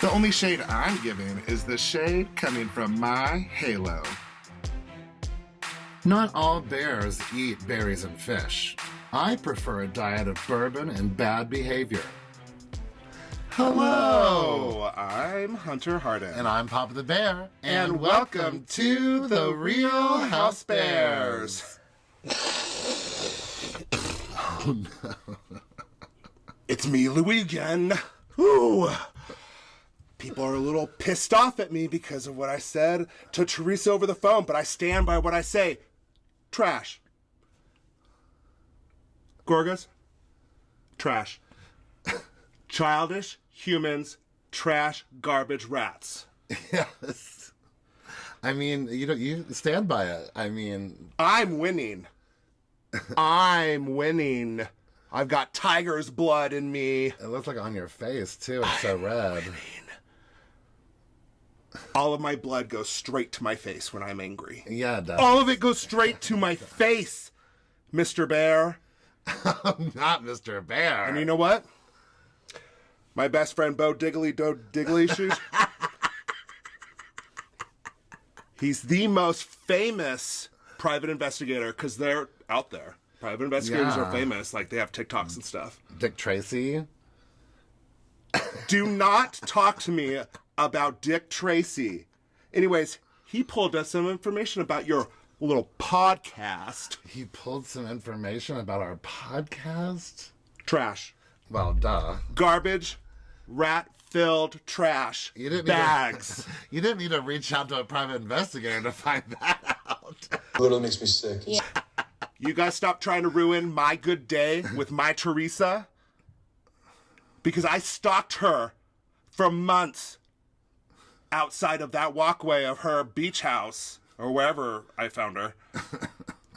The only shade I'm giving is the shade coming from my halo. Not all bears eat berries and fish. I prefer a diet of bourbon and bad behavior. Hello, I'm Hunter Harden. And I'm Papa the Bear. And welcome to the Real Housebears. Oh no. It's me, Louie, again. Ooh. People are a little pissed off at me because of what I said to Teresa over the phone, but I stand by what I say. Trash. Gorgas? Trash. Childish humans, trash, garbage, rats. Yes. I mean, you stand by it. I mean... I'm winning. I'm winning. I've got tiger's blood in me. It looks like on your face, too. It's so red. All of my blood goes straight to my face when I'm angry. Yeah, it does. All of it goes straight to my face, Mr. Bear. Not Mr. Bear. And you know what? My best friend, Bo Diggly Shoes. He's the most famous private investigator because they're out there. Private investigators are famous. Like, they have TikToks and stuff. Dick Tracy? Do not talk to me about Dick Tracy. Anyways, he pulled us some information about your little podcast. He pulled some information about our podcast? Trash. Well, duh. Garbage, rat-filled trash. You didn't bags. You didn't need to reach out to a private investigator to find that out. Literally makes me sick. Yeah. You guys stop trying to ruin my good day with my Teresa. Because I stalked her for months outside of that walkway of her beach house or wherever I found her.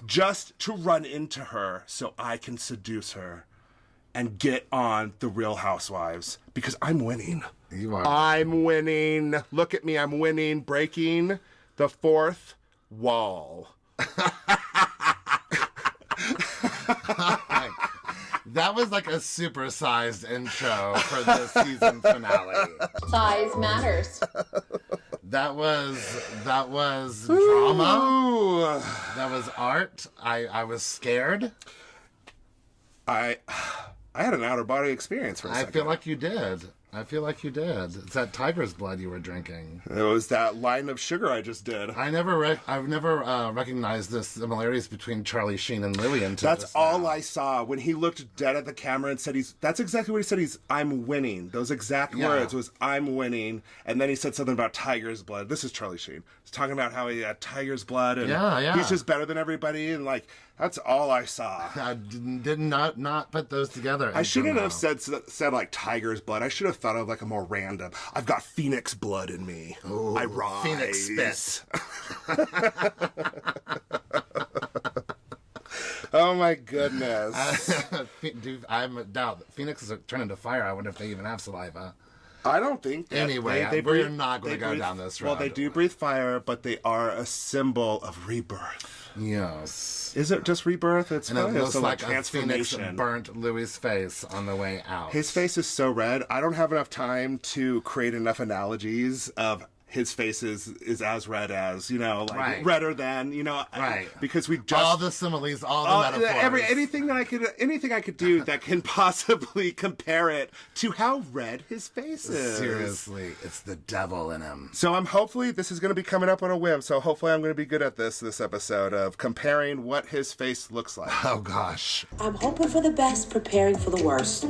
Just to run into her so I can seduce her and get on the Real Housewives. Because I'm winning. You are. I'm winning. Look at me. I'm winning. Breaking the fourth wall. That was like a supersized intro for the season finale. Size matters. That was drama. Ooh. That was art. I was scared. I had an outer body experience for a second. I feel like you did. It's that tiger's blood you were drinking. It was that line of sugar I just did. I've never recognized the similarities between Charlie Sheen and Louie until That's all I saw when he looked dead at the camera and said that's exactly what he said. I'm winning. Those exact words was I'm winning. And then he said something about tiger's blood. This is Charlie Sheen. He's talking about how he had tiger's blood and he's just better than everybody. And like, that's all I saw. I did not put those together. I shouldn't have said like tiger's blood. I should have thought of like a more random. I've got phoenix blood in me. Ooh, I rise. Phoenix spit. Oh my goodness. Dude, I'm doubt phoenixes are turning to fire. I wonder if they even have saliva. I don't think that. Anyway, we're not going to go down this road. Well, they do breathe fire, but they are a symbol of rebirth. Yes. Is it just rebirth? It's and it looks like a phoenix transformation. Burnt Louie's face on the way out. His face is so red. I don't have enough time to create enough analogies of his face is as red as, like redder than, right. Because we just all the similes, all the metaphors. anything I could do that can possibly compare it to how red his face is. Seriously, it's the devil in him. So hopefully this is going to be coming up on a whim. So hopefully I'm going to be good at this episode of comparing what his face looks like. Oh gosh. I'm hoping for the best, preparing for the worst.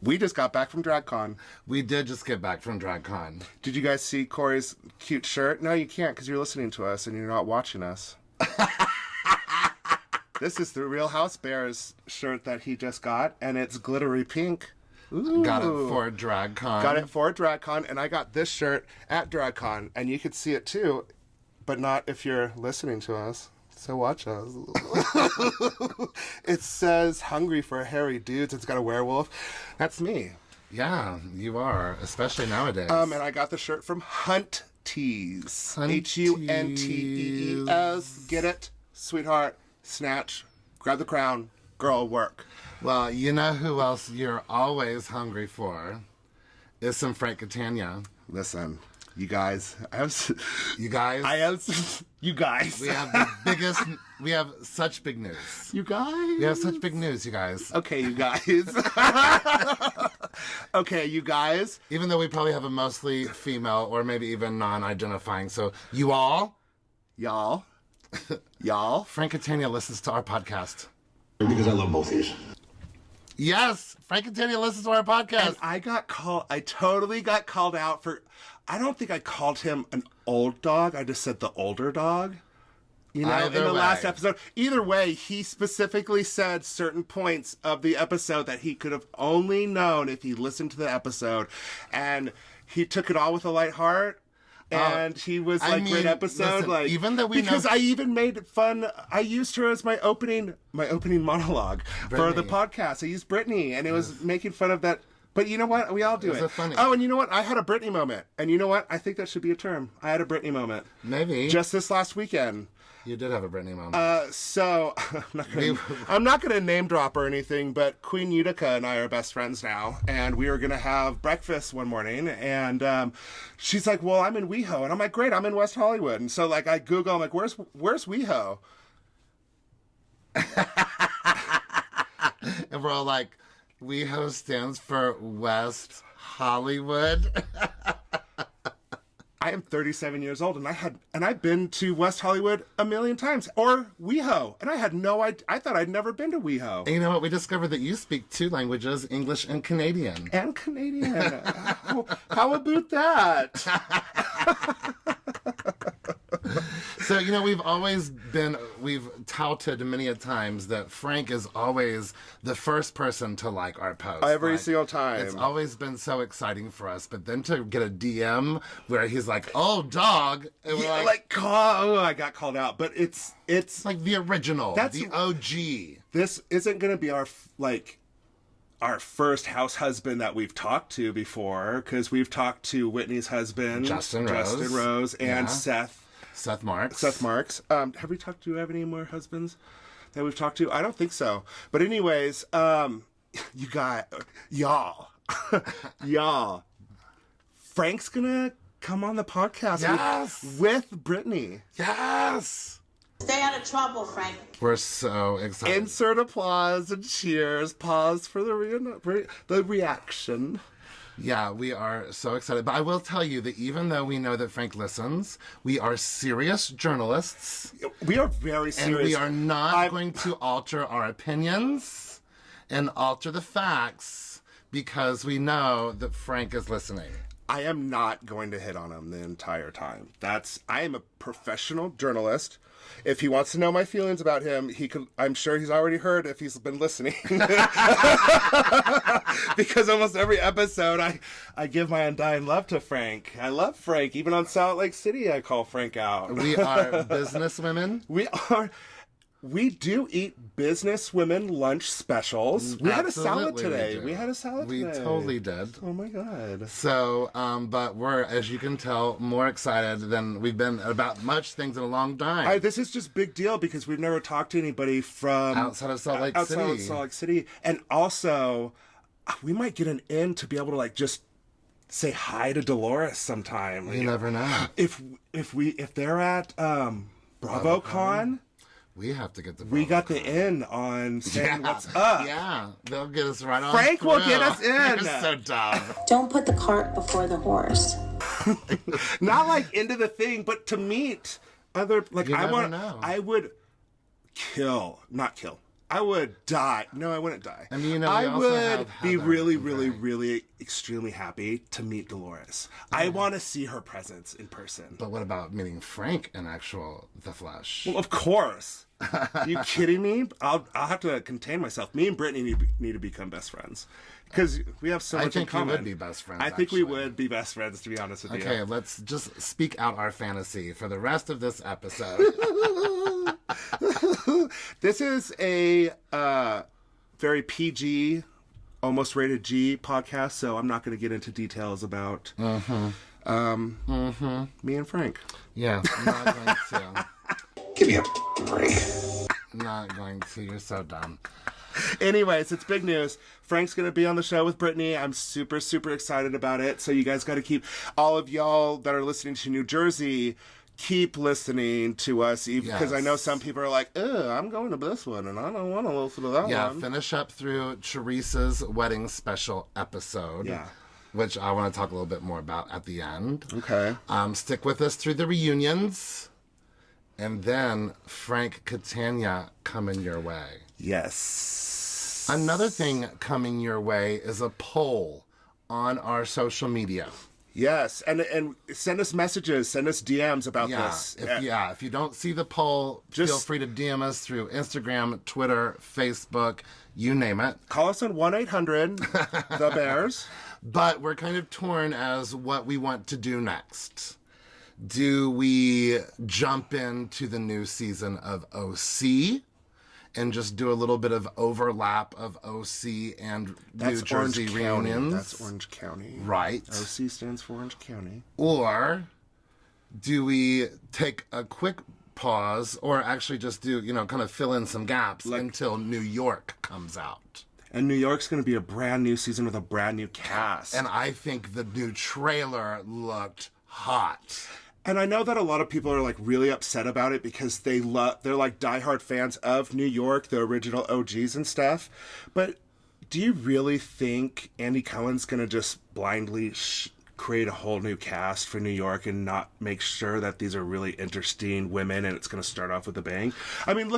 We just got back from DragCon. We did just get back from DragCon. Did you guys see Corey's cute shirt? No, you can't because you're listening to us and you're not watching us. This is the Real Housebears shirt that he just got, and it's glittery pink. Ooh. Got it for DragCon. And I got this shirt at DragCon, and you could see it too, but not if you're listening to us. So watch us. It says hungry for hairy dudes. It's got a werewolf. That's me. Yeah, you are, especially nowadays. And I got the shirt from Hunt Tees. Huntees. Get it? Sweetheart. Snatch. Grab the crown. Girl, work. Well, you know who else you're always hungry for is some Frank Catania. Listen, you guys. You guys? You guys. We have the biggest... We have such big news. You guys? We have such big news, you guys. Okay, you guys. Okay, you guys. Even though we probably have a mostly female or maybe even non-identifying. So, you all... Y'all. Frank Catania listens to our podcast. Because I love both of you. Yes, Frank Catania listens to our podcast. And I totally got called out for, I don't think I called him an old dog. I just said the older dog. You know, Either in the way. last episode. Either way, he specifically said certain points of the episode that he could have only known if he listened to the episode. And he took it all with a light heart. And he was I like, mean, great episode. listen, like, even though we because know- I even made fun. I used her as my opening monologue for the Brittany. podcast. I used Brittany, and it was making fun of that. But you know what? We all do Is it. it funny? Oh, and you know what? I had a Brittany moment. And you know what? I think that should be a term. I had a Brittany moment. Maybe. Just this last weekend. You did have a Brittany moment. So I'm not gonna name drop or anything, but Queen Utica and I are best friends now, and we were gonna have breakfast one morning, and she's like, "Well, I'm in WeHo," and I'm like, "Great, I'm in West Hollywood," and so like I Google, I'm like, "Where's WeHo?" And we're all like, WeHo stands for West Hollywood. I am 37 years old, and I've been to West Hollywood a million times, or WeHo, and I had no idea. I thought I'd never been to WeHo. And you know what? We discovered that you speak 2 languages, English and Canadian. And Canadian. How about that? So, you know, we've touted many a times that Frank is always the first person to like our posts. Every Like, single time. It's always been so exciting for us. But then to get a DM where he's like, "Oh, dog." And we're Yeah, I got called out, but it's like the original, That's- the OG. this isn't going to be our first house husband that we've talked to before, because we've talked to Whitney's husband, Justin Rose. and Yeah. Seth Marks. Seth Marks. Have we talked to? Do we have any more husbands that we've talked to? I don't think so. But anyways, you got y'all. Frank's gonna come on the podcast Yes. with Brittany. Yes. Stay out of trouble, Frank. We're so excited. Insert applause and cheers. Pause for the reaction. Yeah, we are so excited. But I will tell you that even though we know that Frank listens, we are serious journalists. We are very serious. And we are not I'm- going to alter our opinions and alter the facts because we know that Frank is listening. I am not going to hit on him the entire time. I am a professional journalist. If he wants to know my feelings about him, he could. I'm sure he's already heard if he's been listening. Because almost every episode, I give my undying love to Frank. I love Frank. Even on Salt Lake City, I call Frank out. We are businesswomen. We do eat business women lunch specials. We had a salad Absolutely today. do. We had a salad We today. totally did. Oh my God. So, but we're, as you can tell, more excited than we've been about much things in a long time. This is just big deal because we've never talked to anybody from Outside of Salt Lake outside City. of Salt Lake City, and also we might get an in to be able to like just say hi to Dolores sometime. You never know. If they're at BravoCon, We have to get the. we got the in on saying what's up. Yeah, they'll get us right on. Frank will through. get us in. You're so dumb. Don't put the cart before the horse. Not like into the thing, but to meet other like You I never want. know. I would not kill. I would die. No, I wouldn't die. I mean, you know, we I also would have be Heather really, and really, Frank. really extremely happy to meet Dolores. I want to see her presence in person. But what about meeting Frank in the flesh? Well, of course. You kidding me? I'll have to contain myself. Me and Brittany need to become best friends because we have so I much in think we common. would be best friends, I think we actually. would be best friends, to be honest with Okay, you. let's just speak out our fantasy for the rest of this episode. This is a very PG, almost rated G podcast, so I'm not going to get into details about me and Frank. Yeah, I'm not going to. Give me a break. Not going to. You're so dumb. Anyways, it's big news. Frank's going to be on the show with Brittany. I'm super, super excited about it. So you guys got to keep, all of y'all that are listening to New Jersey, keep listening to us, because I know some people are like, I'm going to this one, and I don't want to listen to that one. Yeah, finish up through Teresa's wedding special episode. Yeah. Which I want to talk a little bit more about at the end. Okay. Stick with us through the reunions. And then Frank Catania coming your way. Yes. Another thing coming your way is a poll on our social media. Yes, and send us messages, send us DMs about this. If you don't see the poll, feel free to DM us through Instagram, Twitter, Facebook, you name it. Call us on 1-800-THE-BEARS. But we're kind of torn as what we want to do next. Do we jump into the new season of OC and just do a little bit of overlap of OC and New Jersey reunions? That's Orange County. Right. OC stands for Orange County. Or do we take a quick pause, or actually just do, kind of fill in some gaps until New York comes out? And New York's going to be a brand new season with a brand new cast. And I think the new trailer looked hot. And I know that a lot of people are like really upset about it because they're like diehard fans of New York, the original OGs and stuff. But do you really think Andy Cohen's going to just blindly create a whole new cast for New York and not make sure that these are really interesting women and it's going to start off with a bang? I mean,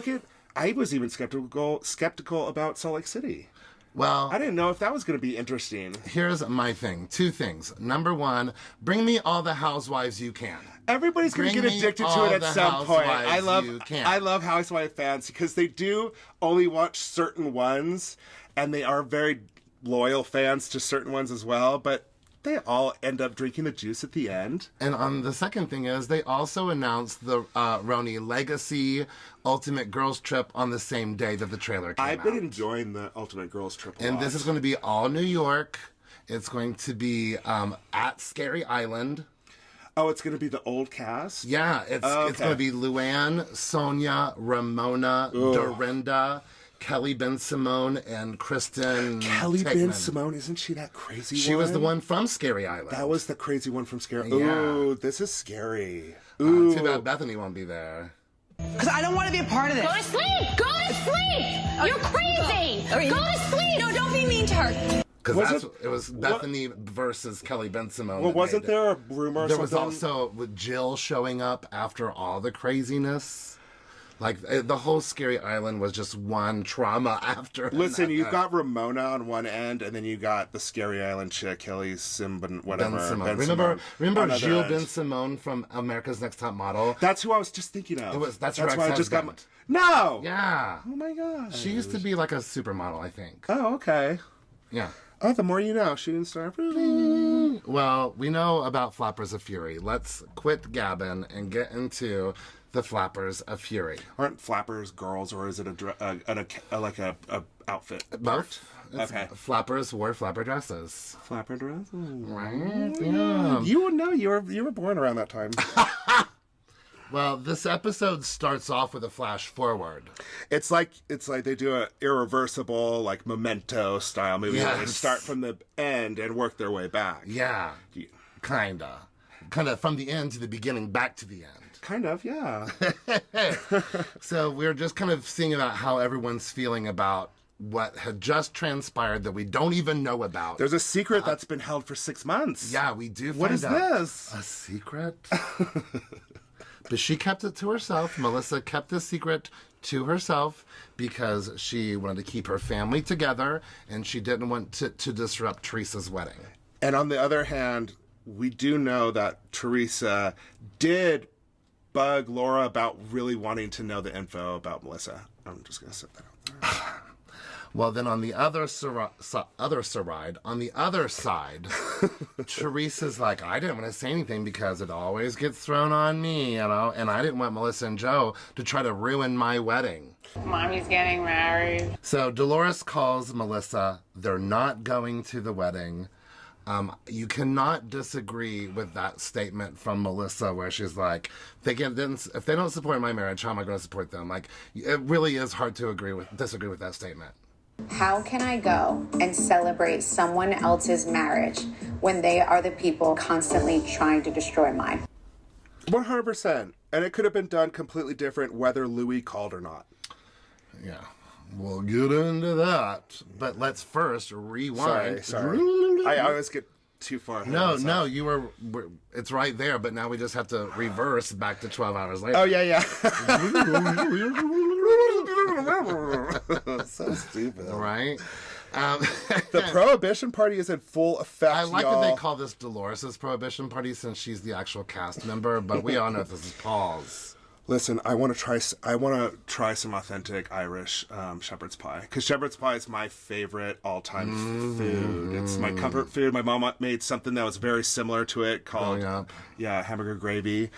I was even skeptical about Salt Lake City. Well, I didn't know if that was going to be interesting. Here's my thing. Two things. Number one, bring me all the housewives you can. Everybody's going to get addicted to it at some point. I love Housewife fans because they do only watch certain ones, and they are very loyal fans to certain ones as well, but they all end up drinking the juice at the end. And the second thing is they also announced the RHONJ Legacy Ultimate Girls Trip on the same day that the trailer came out. I've been enjoying the Ultimate Girls Trip a lot. And this is going to be all New York. It's going to be at Scary Island. Oh, it's going to be the old cast? Yeah, it's going to be Luann, Sonia, Ramona, Dorinda, Kelly Ben-Simone, and Kristen Kelly Takeman. Ben-Simone, isn't she that crazy one? She was the one from Scary Island. That was the crazy one from Scary. Yeah. Ooh, this is scary. Ooh. Too bad Bethany won't be there. Because I don't want to be a part of this. Go to sleep! Go to sleep! You're crazy! Go to sleep! No, don't be mean to her. Because it was Bethany versus Kelly Ben-Simone. Well, wasn't there a rumor? There was also with Jill showing up after all the craziness. Like, the whole Scary Island was just one trauma after another. Listen, you've got Ramona on one end, and then you got the Scary Island chick, Kelly whatever. Remember Gilles Ben-Simone from America's Next Top Model? That's who I was just thinking of. That's why I just got... No! Yeah. Oh, my God. She used to be like a supermodel, I think. Oh, okay. Yeah. Oh, the more you know. Shooting star. Well, we know about Flappers of Fury. Let's quit gabbing and get into the Flappers of Fury. Aren't flappers girls, or is it a outfit? Both. Okay. Flappers wore flapper dresses. Flapper dresses. Right? Yeah. You would know. You were born around that time. Well, this episode starts off with a flash forward. It's like they do a irreversible, like Memento style movie. Yes. Where they start from the end and work their way back. Yeah. Kinda from the end to the beginning, back to the end. Kind of, yeah. So we're just kind of seeing about how everyone's feeling about what had just transpired that we don't even know about. There's a secret that's been held for 6 months. Yeah, we do What find is out. this? A secret? But she kept it to herself. Melissa kept the secret to herself because she wanted to keep her family together and she didn't want to disrupt Teresa's wedding. And on the other hand, we do know that Teresa did bug Laura about really wanting to know the info about Melissa. I'm just going to set that out there. Well, then on the other side, Teresa's like, I didn't want to say anything because it always gets thrown on me, and I didn't want Melissa and Joe to try to ruin my wedding. Mommy's getting married. So Dolores calls Melissa. They're not going to the wedding. You cannot disagree with that statement from Melissa where she's like, if they don't support my marriage, how am I going to support them? Like, it really is hard to disagree with that statement. How can I go and celebrate someone else's marriage when they are the people constantly trying to destroy mine? 100%. And it could have been done completely different whether Louie called or not. Yeah. We'll get into that. But let's first rewind. Sorry. I always get too far ahead of No, myself. it's right there, but now we just have to reverse back to 12 hours later. Oh, yeah. So stupid. Right? The Prohibition Party is in full effect, I like y'all. that they call this Dolores' Prohibition Party since she's the actual cast member, but we all know this is Paul's. Listen, I want to try some authentic Irish shepherd's pie, because shepherd's pie is my favorite all-time food. It's my comfort food. My mom made something that was very similar to it called hamburger gravy.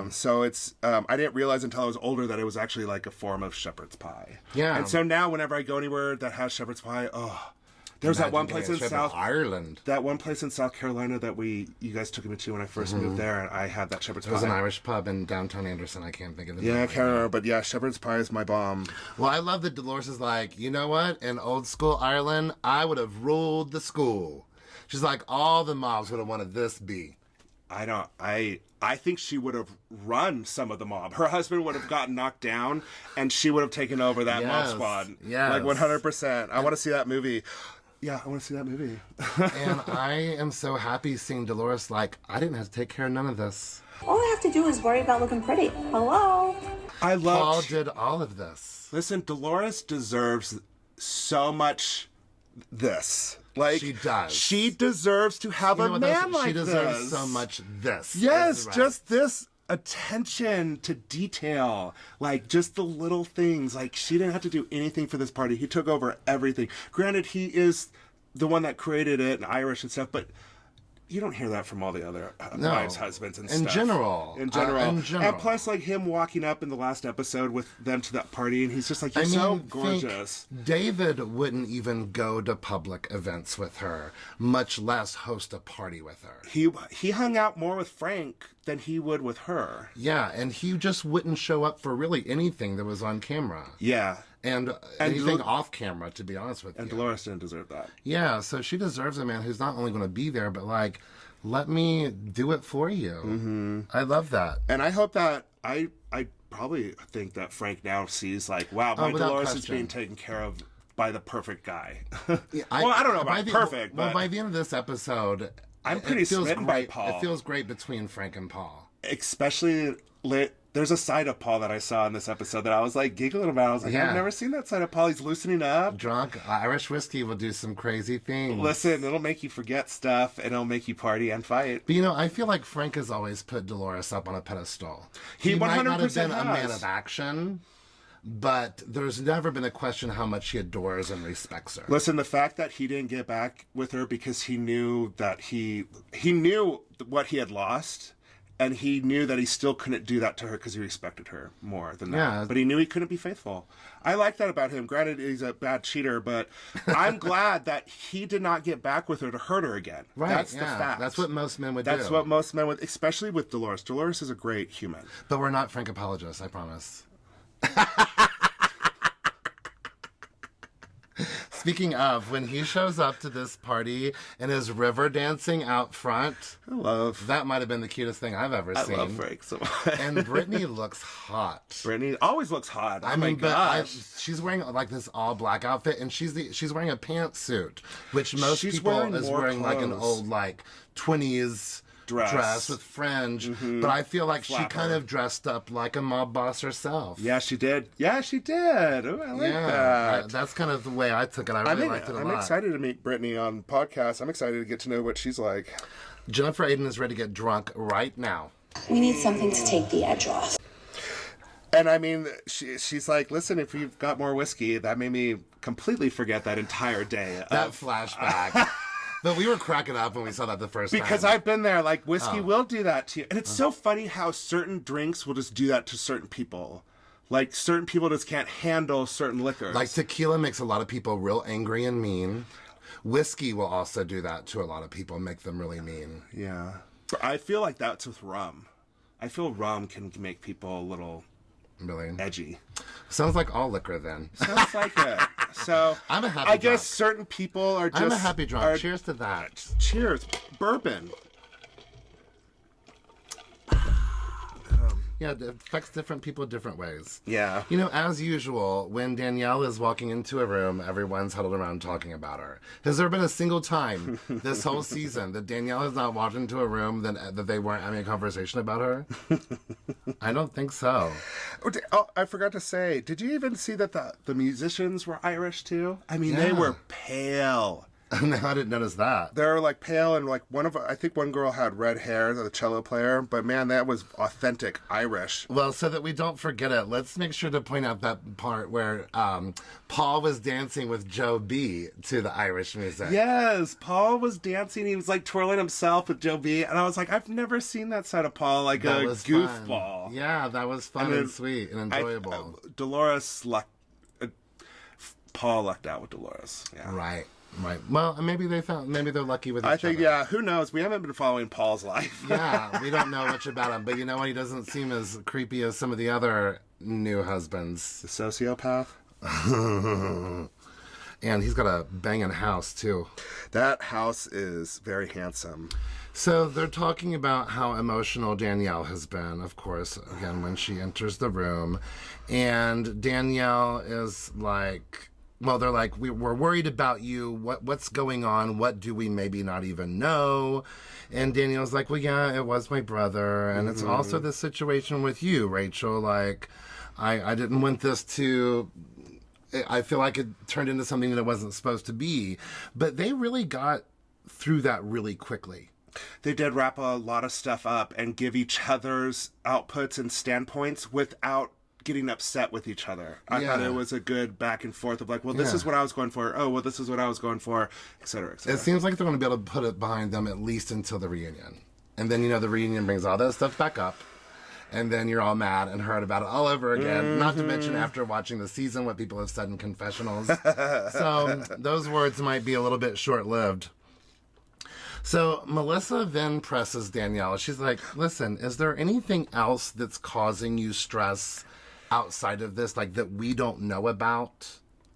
So it's I didn't realize until I was older that it was actually like a form of shepherd's pie. Yeah. And so now whenever I go anywhere that has shepherd's pie, there's that one place in Ireland. That one place in South Carolina that you guys took me to when I first moved there, and I had that shepherd's pie. It was an Irish pub in downtown Anderson. I can't think of the name. Yeah, I can't remember, but yeah, shepherd's pie is my bomb. Well, I love that Dolores is like, you know what? In old school Ireland, I would have ruled the school. She's like, all the mobs would have wanted this bee. I think she would have run some of the mob. Her husband would have gotten knocked down, and she would have taken over that mob squad. Yes. Like 100%. I want to see that movie. Yeah, I want to see that movie. And I am so happy seeing Dolores like, I didn't have to take care of none of this. All I have to do is worry about looking pretty. Hello? Paul did all of this. Listen, Dolores deserves so much this. Like, she does. She deserves to have a man like this. She deserves so much this. Yes, right. just this attention to detail, like just the little things. Like, she didn't have to do anything for this party. He took over everything. Granted, he is the one that created it and Irish and stuff, but you don't hear that from all the other wives, husbands, and stuff. In general. And plus, like, him walking up in the last episode with them to that party, and he's just like, you're so gorgeous. David wouldn't even go to public events with her, much less host a party with her. He hung out more with Frank than he would with her. Yeah, and he just wouldn't show up for really anything that was on camera. Yeah. And anything off camera, to be honest with you. And Dolores didn't deserve that. Yeah, so she deserves a man who's not only going to be there, but like, let me do it for you. Mm-hmm. I love that. And I hope that, I probably think that Frank now sees like, wow, my Dolores is being taken care of by the perfect guy. Yeah, I don't know about perfect, but... Well, by the end of this episode, I'm pretty smitten by Paul. It feels great between Frank and Paul. Especially there's a side of Paul that I saw in this episode that I was like giggling about. I was like, I've never seen that side of Paul. He's loosening up. Drunk Irish whiskey will do some crazy things. Listen, it'll make you forget stuff, and it'll make you party and fight. But I feel like Frank has always put Dolores up on a pedestal. He might not have been a man of action, but there's never been a question how much he adores and respects her. Listen, the fact that he didn't get back with her because he knew that he knew what he had lost. And he knew that he still couldn't do that to her because he respected her more than that. Yeah. But he knew he couldn't be faithful. I like that about him. Granted, he's a bad cheater, but I'm glad that he did not get back with her to hurt her again. Right. That's the fact. That's what most men would do. That's what most men would, especially with Dolores. Dolores is a great human. But we're not Frank apologists, I promise. Speaking of, when he shows up to this party and is river dancing out front, that might have been the cutest thing I've ever seen. I love Frank so much. And Brittany looks hot. Brittany always looks hot. Oh my gosh. She's wearing like this all black outfit, and she's wearing a pantsuit, which most people is wearing like an old like 20s dress with fringe, but I feel like she kind of dressed up like a mob boss herself. Yeah, she did. Ooh, I like that. That's kind of the way I took it. I really liked it a lot. I'm excited to meet Brittany on podcast. I'm excited to get to know what she's like. Jennifer Aiden is ready to get drunk right now. We need something to take the edge off. And I mean, she's like, listen, if you've got more whiskey, that made me completely forget that entire day. That flashback. But we were cracking up when we saw that the first time. Because I've been there. Like, whiskey will do that to you. And it's so funny how certain drinks will just do that to certain people. Like, certain people just can't handle certain liquors. Like, tequila makes a lot of people real angry and mean. Whiskey will also do that to a lot of people, make them really mean. Yeah. I feel like that's with rum. I feel rum can make people a little edgy. Sounds like all liquor, then. Sounds like it. So I'm a happy I guess drunk. certain people are just... I'm a happy drunk. Cheers to that. Cheers. Bourbon. Yeah, it affects different people different ways. Yeah. You know, as usual, when Danielle is walking into a room, everyone's huddled around talking about her. Has there been a single time this whole season that Danielle has not walked into a room that they weren't having a conversation about her? I don't think so. Oh, I forgot to say, did you even see that the musicians were Irish too? I mean, they were pale. No, I didn't notice that. They're like pale, and like I think one girl had red hair, the cello player, but man, that was authentic Irish. Well, so that we don't forget it, let's make sure to point out that part where Paul was dancing with Joe B to the Irish music. Yes, Paul was dancing. He was like twirling himself with Joe B, and I was like, I've never seen that side of Paul, like That a was goofball. fun. Yeah, that was fun and sweet and enjoyable. Dolores Paul lucked out with Dolores. Yeah. Right. Well, maybe they're lucky with each other. I think, yeah, who knows? We haven't been following Paul's life. Yeah, we don't know much about him, but you know what? He doesn't seem as creepy as some of the other new husbands. The sociopath? And he's got a banging house, too. That house is very handsome. So they're talking about how emotional Danielle has been, of course, again, when she enters the room. And Danielle is like... Well, they're like, we're worried about you. What's going on? What do we maybe not even know? And Danielle's like, well, yeah, it was my brother. And it's also the situation with you, Rachel. Like, I didn't want this to... I feel like it turned into something that it wasn't supposed to be. But they really got through that really quickly. They did wrap a lot of stuff up and give each other's outputs and standpoints without getting upset with each other. I thought it was a good back and forth of like, well, this is what I was going for. Oh, well, this is what I was going for, et cetera, et cetera. It seems like they're going to be able to put it behind them at least until the reunion. And then, the reunion brings all that stuff back up. And then you're all mad and hurt about it all over again. Mm-hmm. Not to mention after watching the season, what people have said in confessionals. So those words might be a little bit short-lived. So Melissa then presses Danielle. She's like, listen, is there anything else that's causing you stress outside of this, like that we don't know about?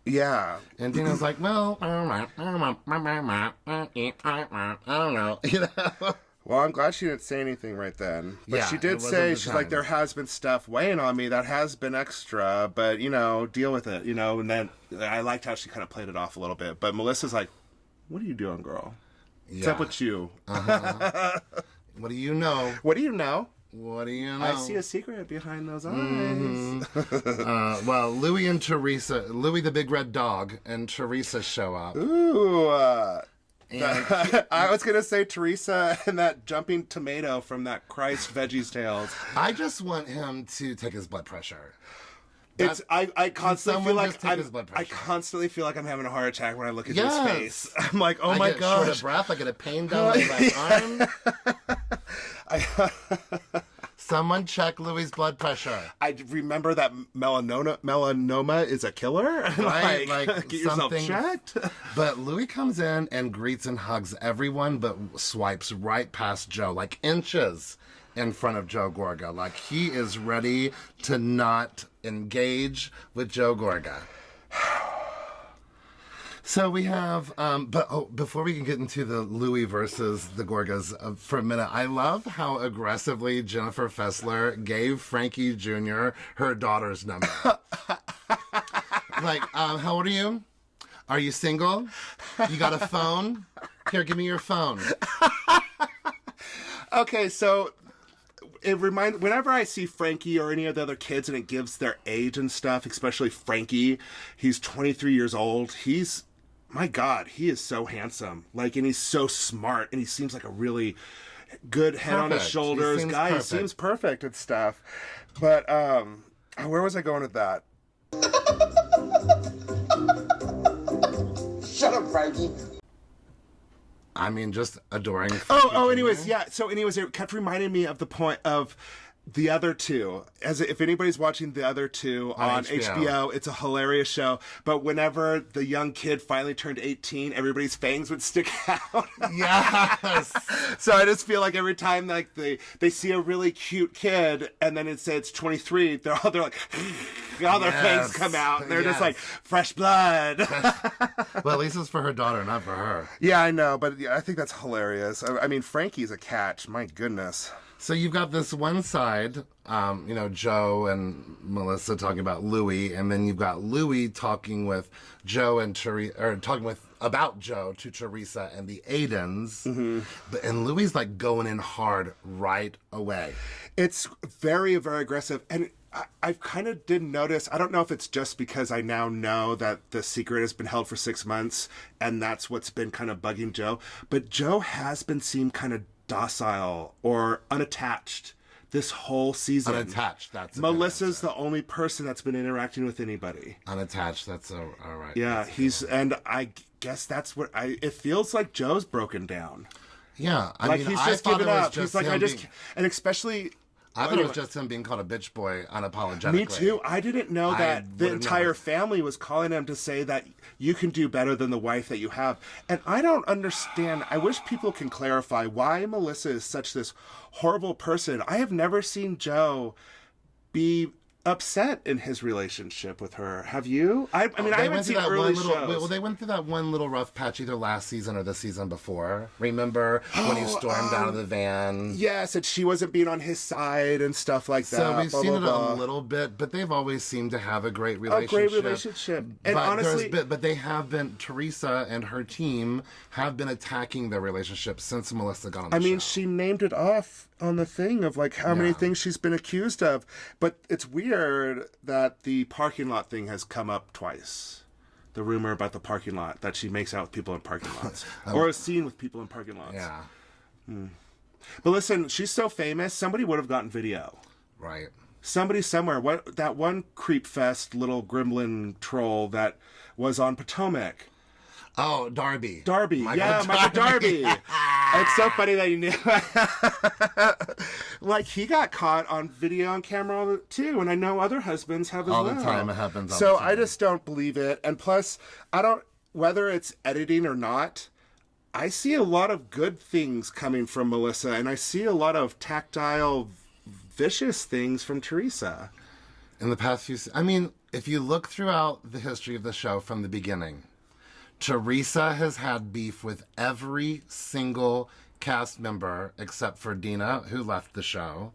Yeah. And Danielle's like, well, I don't know. Well, I'm glad she didn't say anything right then. But Yeah, she it did wasn't say, the she's like, time. there has been stuff weighing on me that has been extra, but, deal with it, And then I liked how she kind of played it off a little bit. But Melissa's like, what are you doing, girl? What's up with you? What do you know? What do you know? What do you know? I see a secret behind those eyes. Well, Louie and Teresa, Louie the big red dog, and Teresa show up. Ooh. And I was going to say Teresa and that jumping tomato from that Christ Veggies Tales. I just want him to take his blood pressure. I constantly feel someone like just take his blood pressure? I'm having a heart attack when I look at Yes. his face. I'm like, oh I my get short of gosh. breath. I get a pain down my arm. Someone check Louie's blood pressure. I remember that melanoma is a killer. Right? Like get yourself something. checked. But Louie comes in and greets and hugs everyone, but swipes right past Joe, like inches in front of Joe Gorga. Like he is ready to not engage with Joe Gorga. So we have, before we can get into the Louie versus the Gorgas for a minute, I love how aggressively Jennifer Fessler gave Frankie Jr. her daughter's number. Like, how old are you? Are you single? You got a phone? Here, give me your phone. Okay, so whenever I see Frankie or any of the other kids and it gives their age and stuff, especially Frankie, he's 23 years old. My God, he is so handsome. Like, and he's so smart, and he seems like a really good head on his shoulders guy. He seems perfect and stuff. But where was I going with that? Shut up, Frankie. I mean, just adoring. Anyways, yeah. So anyways, it kept reminding me of the point of the other two. As if anybody's watching the other two on HBO, it's a hilarious show. But whenever the young kid finally turned 18, everybody's fangs would stick out. Yes. So I just feel like every time like they see a really cute kid and then it's 23, they're like all their fangs come out. And they're just like, fresh blood. Well, at least it's for her daughter, not for her. Yeah, I know, but I think that's hilarious. I mean, Frankie's a catch. My goodness. So you've got this one side, Joe and Melissa talking about Louie, and then you've got Louie talking with Joe and about Joe to Teresa and the Aidens, and Louie's like going in hard right away. It's very, very aggressive, and I kind of did notice. I don't know if it's just because I now know that the secret has been held for 6 months, and that's what's been kind of bugging Joe. But Joe has been seen kind of docile or unattached this whole season. Unattached, that's Melissa's the only person that's been interacting with anybody. Unattached, that's all right. Yeah, and I guess that's what it feels like Joe's broken down. Yeah, I mean, he's just given up. He's like, and especially. I thought it was just him being called a bitch boy unapologetically. Me too. I didn't know that the entire family was calling him to say that you can do better than the wife that you have. And I don't understand. I wish people can clarify why Melissa is such this horrible person. I have never seen Joe be upset in his relationship with her. Have you? I mean, I haven't seen early shows. Well, they went through that one little rough patch either last season or the season before. Remember when he stormed out of the van? Yes, and she wasn't being on his side and stuff like that. So we've seen it a little bit, but they've always seemed to have a great relationship. And but honestly, but they have been, Teresa and her team have been attacking their relationship since Melissa got on the show. I mean, she named it off on the thing of like how many things she's been accused of, but it's weird that the parking lot thing has come up twice. The rumor about the parking lot, that she makes out with people in parking lots or is seen with people in parking lots. Yeah. But listen, she's so famous, somebody would have gotten video. Right. Somebody somewhere. What that one creep fest little gremlin troll that was on Potomac. Oh, Darby. Michael Darby. It's so funny that you knew. Like, he got caught on video and camera, too, and I know other husbands have as well. All the time, it happens all So the time. I just don't believe it. And plus, whether it's editing or not, I see a lot of good things coming from Melissa, and I see a lot of tactile, vicious things from Teresa. In the past few... I mean, if you look throughout the history of the show from the beginning... Teresa has had beef with every single cast member except for Dina, who left the show,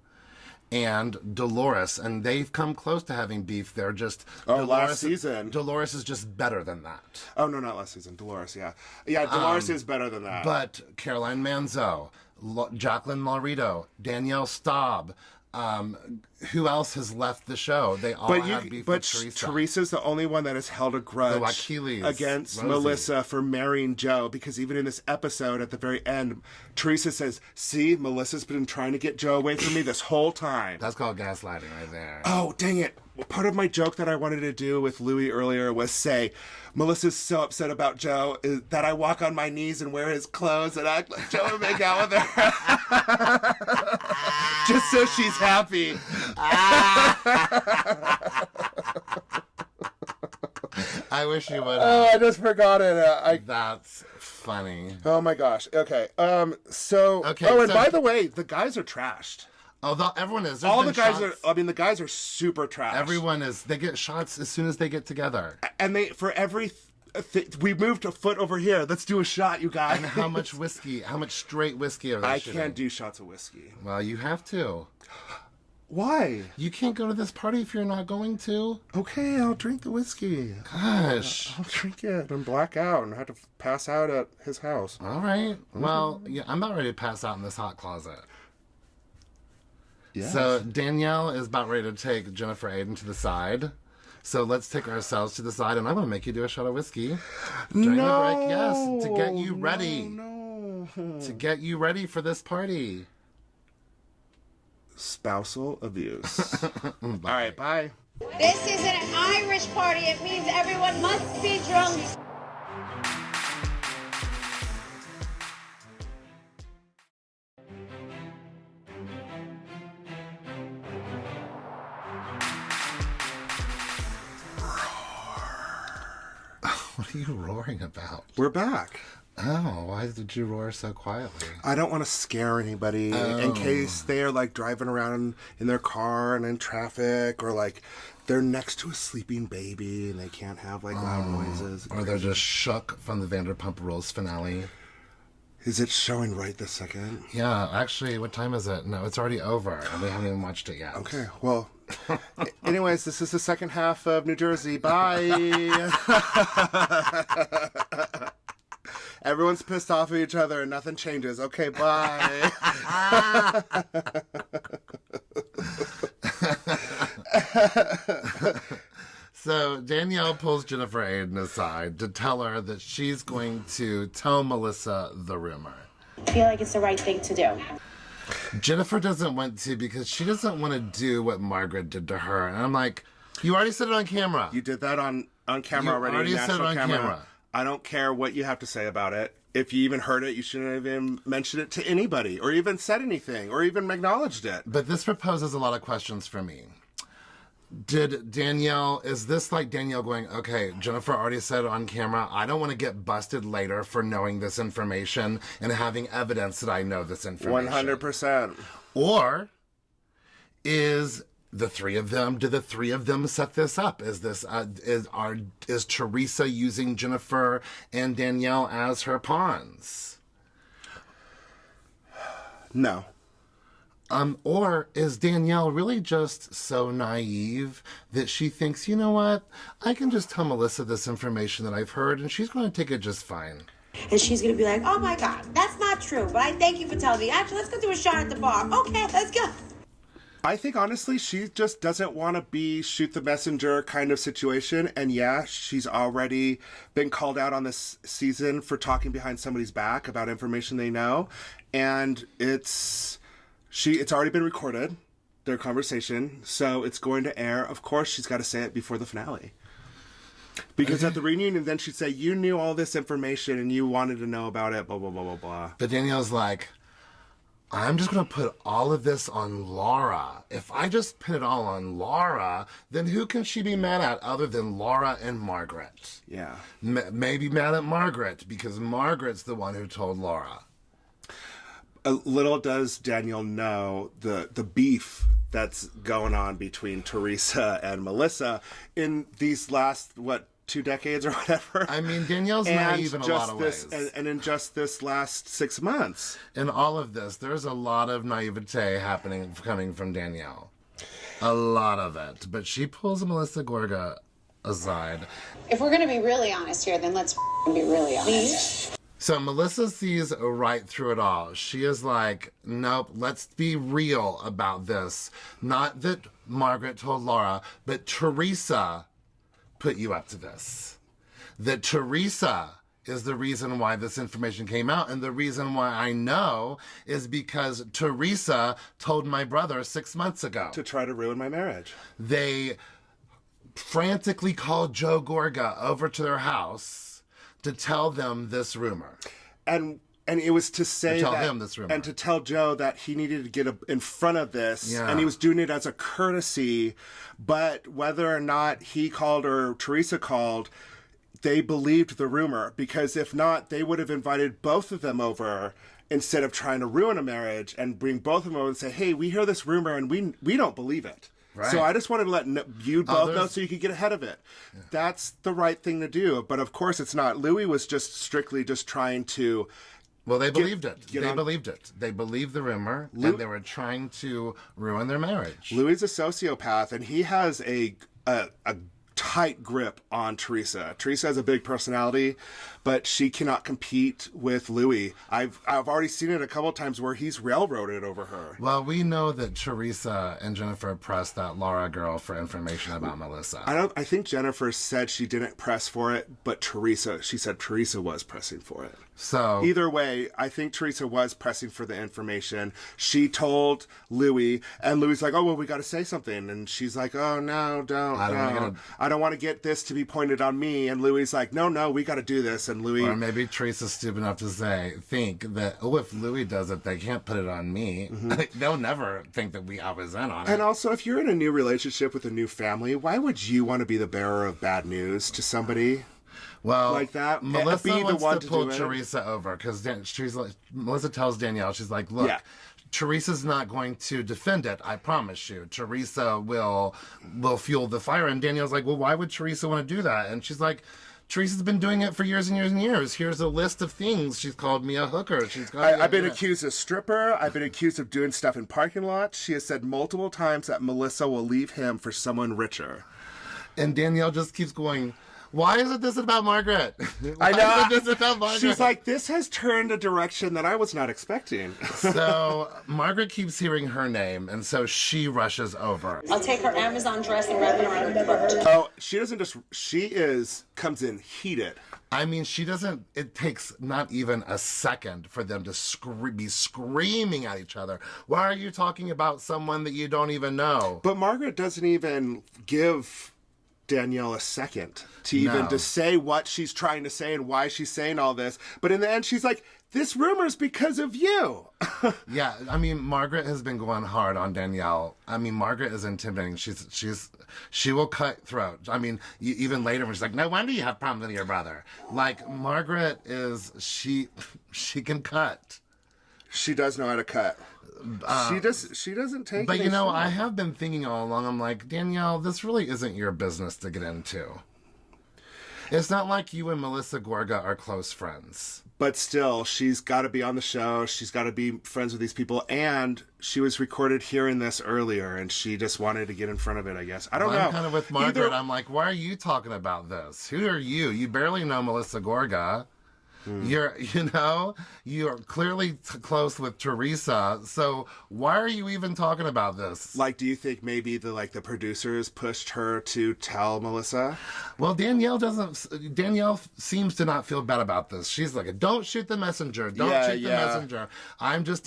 and Dolores, and they've come close to having beef. They're just last season. Dolores is just better than that. Oh no, not last season. Dolores, yeah, Dolores is better than that. But Caroline Manzo, Jacqueline Laurito, Danielle Staub. Who else has left the show? They all have beef with Teresa. Teresa's the only one that has held a grudge against Rosie. Melissa for marrying Joe, because even in this episode at the very end, Teresa says, see, Melissa's been trying to get Joe away from me this whole time. That's called gaslighting right there. Oh, dang it. Part of my joke that I wanted to do with Louie earlier was say, Melissa's so upset about Joe that I walk on my knees and wear his clothes and act like Joe and make out with her. Just so she's happy. I wish you would. Oh, I just forgot it. That's funny. Oh my gosh. Okay. And by the way, the guys are trashed. Although everyone is. All the guys shots. The guys are super trashed. Everyone is. They get shots as soon as they get together. And we moved a foot over here. Let's do a shot, you guys. And how much straight whiskey are they shooting? I can't do shots of whiskey. Well, you have to. Why? You can't go to this party if you're not going to. Okay, I'll drink the whiskey. Gosh. I'll drink it and black out and have to pass out at his house. All right. Well, yeah, I'm about ready to pass out in this hot closet. Yes. So Danielle is about ready to take Jennifer Aiden to the side. So let's take ourselves to the side, and I'm going to make you do a shot of whiskey during the break. Yes, to get you ready. No. To get you ready for this party. Spousal abuse. All right, bye. This is an Irish party. It means everyone must be drunk. What are you roaring about? We're back. Oh, why did you roar so quietly? I don't want to scare anybody in case they're like driving around in their car and in traffic, or like they're next to a sleeping baby and they can't have like loud noises. Or they're just shook from the Vanderpump Rules finale. Is it showing right this second? Yeah, actually, what time is it? No, it's already over, and we haven't even watched it yet. Okay, well, anyways, this is the second half of New Jersey. Bye. Everyone's pissed off at each other and nothing changes. Okay, bye. So Danielle pulls Jennifer Aiden aside to tell her that she's going to tell Melissa the rumor. I feel like it's the right thing to do. Jennifer doesn't want to because she doesn't want to do what Margaret did to her. And I'm like, you already said it on camera. You did that on camera already. You already said it on camera. I don't care what you have to say about it. If you even heard it, you shouldn't have even mentioned it to anybody or even said anything or even acknowledged it. But this proposes a lot of questions for me. Is this like Danielle going, okay, Jennifer already said on camera, I don't want to get busted later for knowing this information and having evidence that I know this information. 100%. Or did the three of them set this up? Is Teresa using Jennifer and Danielle as her pawns? No. Or is Danielle really just so naive that she thinks, you know what, I can just tell Melissa this information that I've heard and she's going to take it just fine. And she's going to be like, oh my God, that's not true, but I thank you for telling me. Actually, let's go do a shot at the bar. Okay, let's go. I think, honestly, she just doesn't want to be shoot the messenger kind of situation. And yeah, she's already been called out on this season for talking behind somebody's back about information they know. And it's already been recorded, their conversation, so it's going to air. Of course, she's got to say it before the finale. Because at the reunion, then she'd say, you knew all this information and you wanted to know about it, blah, blah, blah, blah, blah. But Danielle's like, I'm just going to put all of this on Laura. If I just put it all on Laura, then who can she be mad at other than Laura and Margaret? Yeah. Maybe mad at Margaret because Margaret's the one who told Laura. Little does Danielle know the beef that's going on between Teresa and Melissa in these last, 2 decades or whatever. I mean, Danielle's naive in a lot of ways. And in just this last 6 months. In all of this, there's a lot of naivete coming from Danielle. A lot of it. But she pulls Melissa Gorga aside. If we're going to be really honest here, then let's be really honest. So Melissa sees right through it all. She is like, nope, let's be real about this. Not that Margaret told Laura, but Teresa put you up to this. That Teresa is the reason why this information came out. And the reason why I know is because Teresa told my brother 6 months ago. To try to ruin my marriage. They frantically called Joe Gorga over to their house to tell them this rumor. And it was to say to tell him this rumor. And to tell Joe that he needed to get in front of this. Yeah. And he was doing it as a courtesy. But whether or not he called or Teresa called, they believed the rumor. Because if not, they would have invited both of them over instead of trying to ruin a marriage and bring both of them over and say, hey, we hear this rumor and we don't believe it. Right. So I just wanted to let you both know so you could get ahead of it. Yeah. That's the right thing to do. But of course it's not. Louie was just strictly trying to... Well, they believed it. They believed it. They believed the rumor, and they were trying to ruin their marriage. Louie's a sociopath, and he has a tight grip on Teresa. Teresa has a big personality, but she cannot compete with Louie. I've already seen it a couple of times where he's railroaded over her. Well, we know that Teresa and Jennifer pressed that Laura girl for information about Melissa. I think Jennifer said she didn't press for it, but she said Teresa was pressing for it. So either way, I think Teresa was pressing for the information. She told Louie, and Louie's like, "Oh well, we got to say something," and she's like, "Oh no, don't. I don't want to get this to be pointed on me." And Louie's like, "No, we got to do this." And Louie, or maybe Teresa's stupid enough to think that, oh, if Louie does it, they can't put it on me. Mm-hmm. They'll never think that I was in on it. And also, if you're in a new relationship with a new family, why would you want to be the bearer of bad news to somebody? Well, like that, Melissa wants to pull Teresa over because Melissa tells Danielle, she's like, look, Teresa's not going to defend it, I promise you. Teresa will fuel the fire. And Danielle's like, well, why would Teresa want to do that? And she's like, Teresa's been doing it for years and years and years. Here's a list of things. She's called me a hooker. I've been accused of stripper. I've been accused of doing stuff in parking lots. She has said multiple times that Melissa will leave him for someone richer. And Danielle just keeps going, why isn't this about Margaret? I know. This about Margaret? She's like, this has turned a direction that I was not expecting. So Margaret keeps hearing her name, and so she rushes over. I'll take her Amazon dress and wrap it around her throat. Oh, she doesn't just, comes in heated. I mean, she doesn't, it takes not even a second for them to be screaming at each other. Why are you talking about someone that you don't even know? But Margaret doesn't even give Danielle a second to say what she's trying to say and why she's saying all this. But in the end, she's like, this rumor's because of you. Yeah, I mean, Margaret has been going hard on Danielle. I mean, Margaret is intimidating. She will cut throat. I mean, even later when she's like, no wonder you have problems with your brother. Like, Margaret is, she can cut. She does know how to cut. She doesn't take. But you know, I have been thinking all along. I'm like, Danielle, this really isn't your business to get into. It's not like you and Melissa Gorga are close friends. But still, she's got to be on the show. She's got to be friends with these people. And she was recorded hearing this earlier, and she just wanted to get in front of it, I guess. I don't know. I'm kind of with Margaret. I'm like, why are you talking about this? Who are you? You barely know Melissa Gorga. You're clearly close with Teresa, so why are you even talking about this? Like, do you think maybe the producers pushed her to tell Melissa? Well, Danielle seems to not feel bad about this. She's like, don't shoot the messenger. Don't shoot the messenger. I just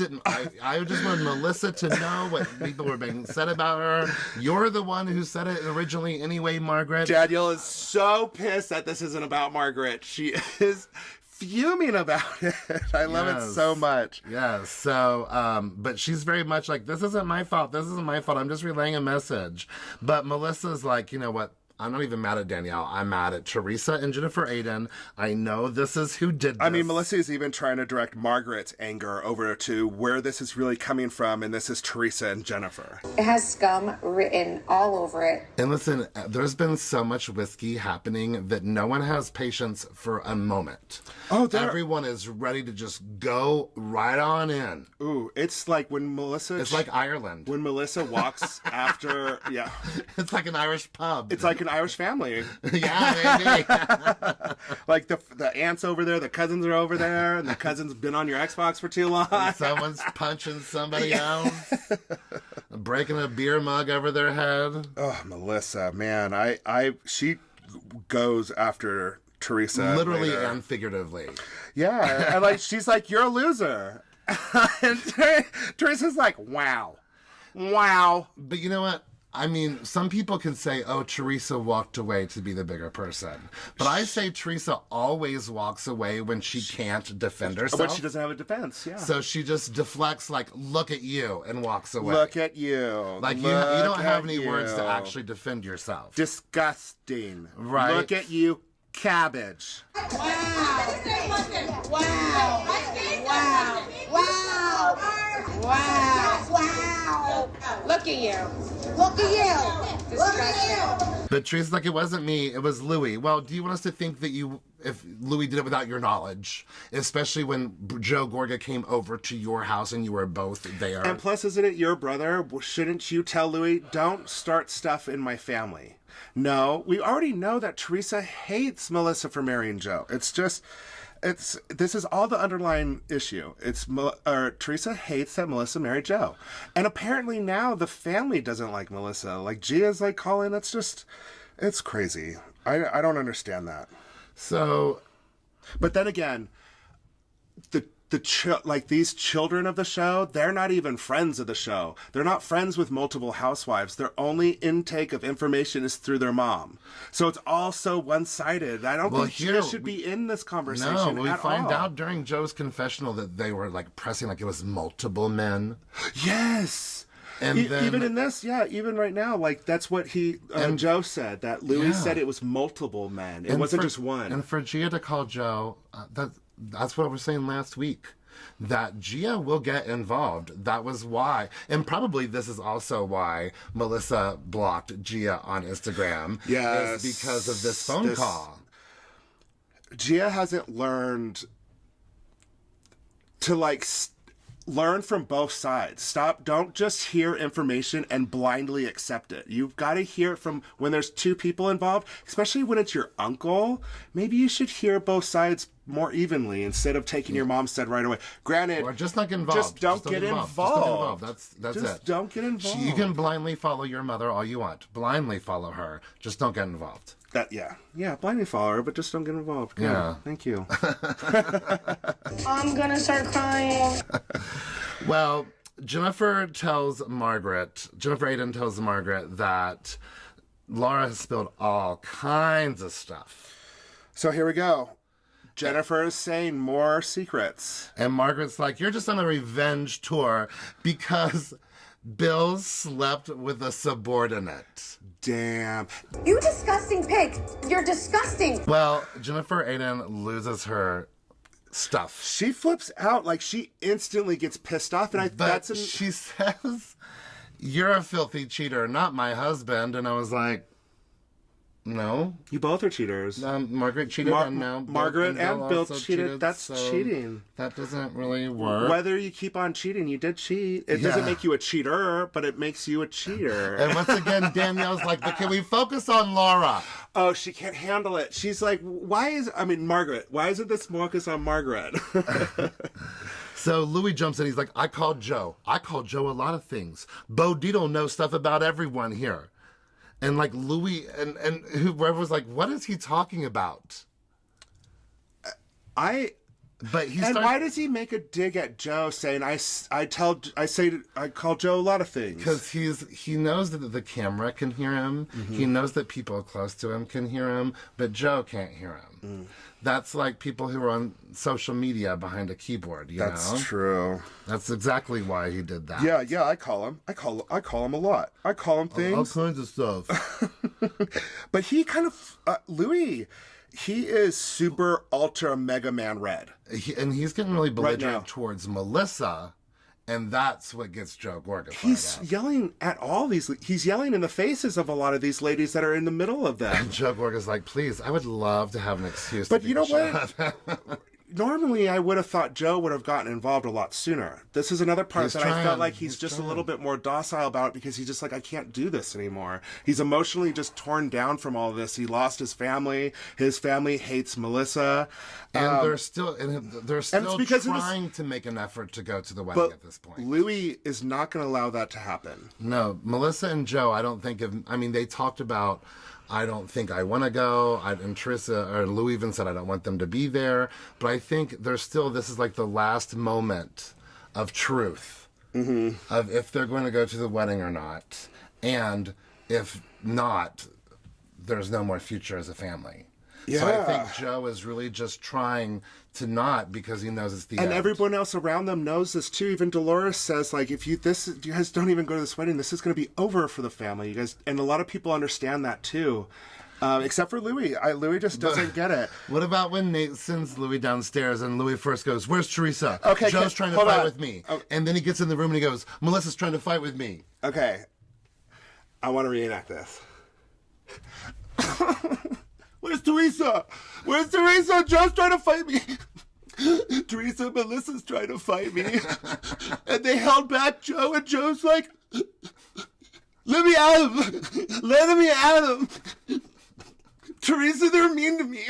wanted Melissa to know what people were being said about her. You're the one who said it originally anyway, Margaret. Danielle is so pissed that this isn't about Margaret. She is fuming about it. I love it so much. Yes. So, but she's very much like, this isn't my fault. This isn't my fault. I'm just relaying a message. But Melissa's like, you know what? I'm not even mad at Danielle. I'm mad at Teresa and Jennifer Aiden. I know this is who did this. I mean, Melissa is even trying to direct Margaret's anger over to where this is really coming from, and this is Teresa and Jennifer. It has scum written all over it. And listen, there's been so much whiskey happening that no one has patience for a moment. Oh, everyone is ready to just go right on in. Ooh, it's like when Melissa... It's like Ireland. When Melissa walks after... Yeah. It's like an Irish pub. It's like an Irish family. Yeah, maybe. Like the aunts over there, the cousins are over there, and the cousin's been on your Xbox for too long. And someone's punching somebody else, breaking a beer mug over their head. Oh, Melissa, man, she goes after Teresa literally later. And figuratively. Yeah, and she's like, you're a loser, and Teresa's like, wow. But you know what? I mean, some people can say, oh, Teresa walked away to be the bigger person. But I say Teresa always walks away when she can't defend herself. But she doesn't have a defense, yeah. So she just deflects like, look at you, and walks away. Look at you. Like, you don't have any words to actually defend yourself. Disgusting. Right. Look at you, cabbage. Wow. Look at you. But Teresa's like, it wasn't me, it was Louie. Well, do you want us to think that if Louie did it without your knowledge, especially when Joe Gorga came over to your house and you were both there? And plus, isn't it your brother? Shouldn't you tell Louie, don't start stuff in my family? No, we already know that Teresa hates Melissa for marrying Joe. This is all the underlying issue. Teresa hates that Melissa married Joe. And apparently now the family doesn't like Melissa. Like, Gia's like calling, it's crazy. I don't understand that. So, but then again, these children of the show, they're not even friends of the show. They're not friends with multiple housewives. Their only intake of information is through their mom. So it's all so one-sided. I don't think Gia should be in this conversation at all. No, we find out during Joe's confessional that they were like pressing like it was multiple men. Yes. And then, even in this, even right now, like that's what Joe said, that Louie said it was multiple men. It wasn't just one. And for Gia to call Joe, that's what I was saying last week. that Gia will get involved. That was why, and probably this is also why Melissa blocked Gia on Instagram. Yes. Is because of this phone call. Gia hasn't learned to learn from both sides. Don't just hear information and blindly accept it. You've got to hear it from when there's two people involved, especially when it's your uncle. Maybe you should hear both sides more evenly instead of taking your mom's side right away. Granted, Or just not get involved. Just don't get involved. Just don't get involved. That's Just it. don't get involved. You can blindly follow your mother all you want. Blindly follow her. Just don't get involved. Yeah, blindly follow her, but just don't get involved. Good. Yeah. Thank you. I'm gonna start crying. Well, Jennifer Aiden tells Margaret that Laura has spilled all kinds of stuff. So here we go. Jennifer is saying more secrets. And Margaret's like, you're just on a revenge tour because Bill slept with a subordinate. Damn. You disgusting pig. You're disgusting. Well, Jennifer Aiden loses her stuff. She flips out, like she instantly gets pissed off, and She says, you're a filthy cheater, not my husband. And I was like, no. You both are cheaters. Margaret cheated, and now Margaret and Bill also cheated. That's so cheating. That doesn't really work. Whether you keep on cheating, you did cheat. It doesn't make you a cheater, but it makes you a cheater. And once again, Danielle's like, but can we focus on Laura? Oh, she can't handle it. She's like, Margaret, why isn't this focus on Margaret? So Louie jumps in. He's like, I called Joe. I called Joe a lot of things. Bo Dietl knows stuff about everyone here. And like Louie and whoever was like, what is he talking about? Why does he make a dig at Joe saying I call Joe a lot of things? Because he knows that the camera can hear him. Mm-hmm. He knows that people close to him can hear him, but Joe can't hear him. Mm. That's like people who are on social media behind a keyboard. That's true. That's exactly why he did that. Yeah. I call him a lot. I call him things, all kinds of stuff. But he kind of Louie. He is super ultra mega man red. And he's getting really belligerent towards Melissa, and that's what gets Joe Gorga fired He's up. yelling at all these. He's yelling in the faces of a lot of these ladies that are in the middle of them. And Joe Gorga's like, please, I would love to have an excuse. But you know what? Normally, I would have thought Joe would have gotten involved a lot sooner. This is another part that I felt like he's just a little bit more docile about it because he's just like, I can't do this anymore. He's emotionally just torn down from all of this. He lost his family. His family hates Melissa. And they're still trying to make an effort to go to the wedding at this point. Louie is not going to allow that to happen. No, Melissa and Joe, they talked about, I don't think I want to go. And Teresa or Louie even said I don't want them to be there. But I think this is like the last moment of truth of if they're going to go to the wedding or not. And if not, there's no more future as a family. Yeah. So I think Joe is really just trying to not because he knows it's the end. And everyone else around them knows this too. Even Dolores says, like, if you guys don't even go to this wedding, this is going to be over for the family. You guys, and a lot of people understand that too. Except for Louie. Louie just doesn't get it. What about when Nate sends Louie downstairs and Louie first goes, where's Teresa? Okay, Joe's trying to fight with me. Oh. And then he gets in the room and he goes, Melissa's trying to fight with me. Okay. I want to reenact this. Where's Teresa? Where's Teresa? Joe's trying to fight me. Teresa and Melissa's trying to fight me. And they held back Joe, and Joe's like, let me at him. Let me at him. Teresa, they're mean to me.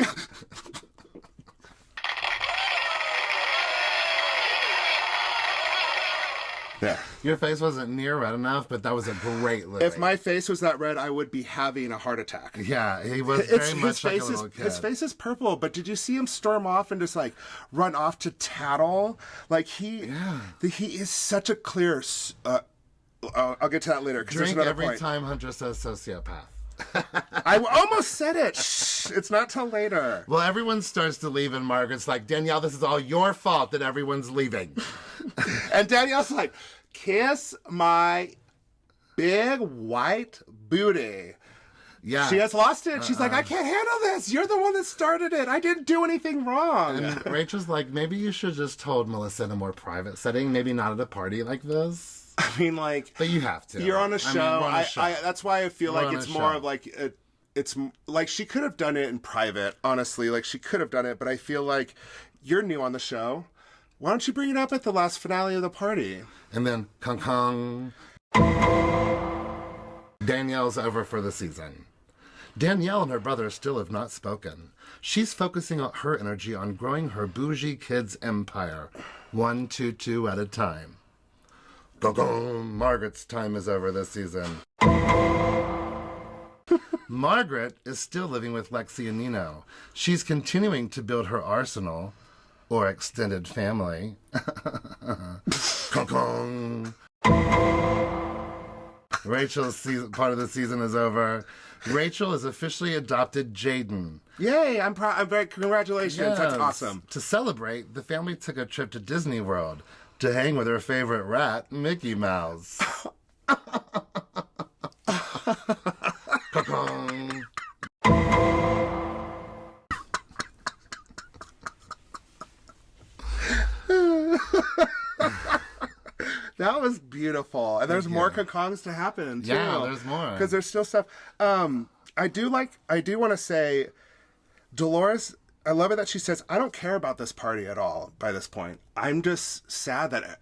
There. Your face wasn't near red enough, but that was a great Louie. If my face was that red, I would be having a heart attack. Yeah, he was very much like a little kid. His face is purple, but did you see him storm off and just like run off to tattle? Like he is such a clear. I'll get to that later. Drink every time Hunter says sociopath. I almost said it. Shh, it's not till later. Well, everyone starts to leave, and Margaret's like, Danielle, this is all your fault that everyone's leaving. And Danielle's like, kiss my big white booty. Yeah. She has lost it. She's like, I can't handle this. You're the one that started it. I didn't do anything wrong. And Rachel's like, maybe you should just told Melissa in a more private setting, maybe not at a party like this. I mean, like... But you have to. You're on a show. I mean, we're on a show. That's why I feel We're like on it's a more show. of like... It's like she could have done it in private, honestly. Like, she could have done it, but I feel like you're new on the show. Why don't you bring it up at the last finale of the party? And then, kong. Danielle's over for the season. Danielle and her brother still have not spoken. She's focusing her energy on growing her bougie kids' empire, 1 to 2 at a time. Gong. Margaret's time is over this season. Margaret is still living with Lexi and Nino. She's continuing to build her arsenal, or extended family. Gong. Rachel's part of the season is over. Rachel has officially adopted Jaden. Yay! I'm very congratulations. Yes. That's awesome. To celebrate, the family took a trip to Disney World to hang with her favorite rat, Mickey Mouse. That was beautiful. And there's more conkongs to happen, too. Yeah, there's more. Because there's still stuff. I do want to say, Dolores, I love it that she says, I don't care about this party at all by this point. I'm just sad that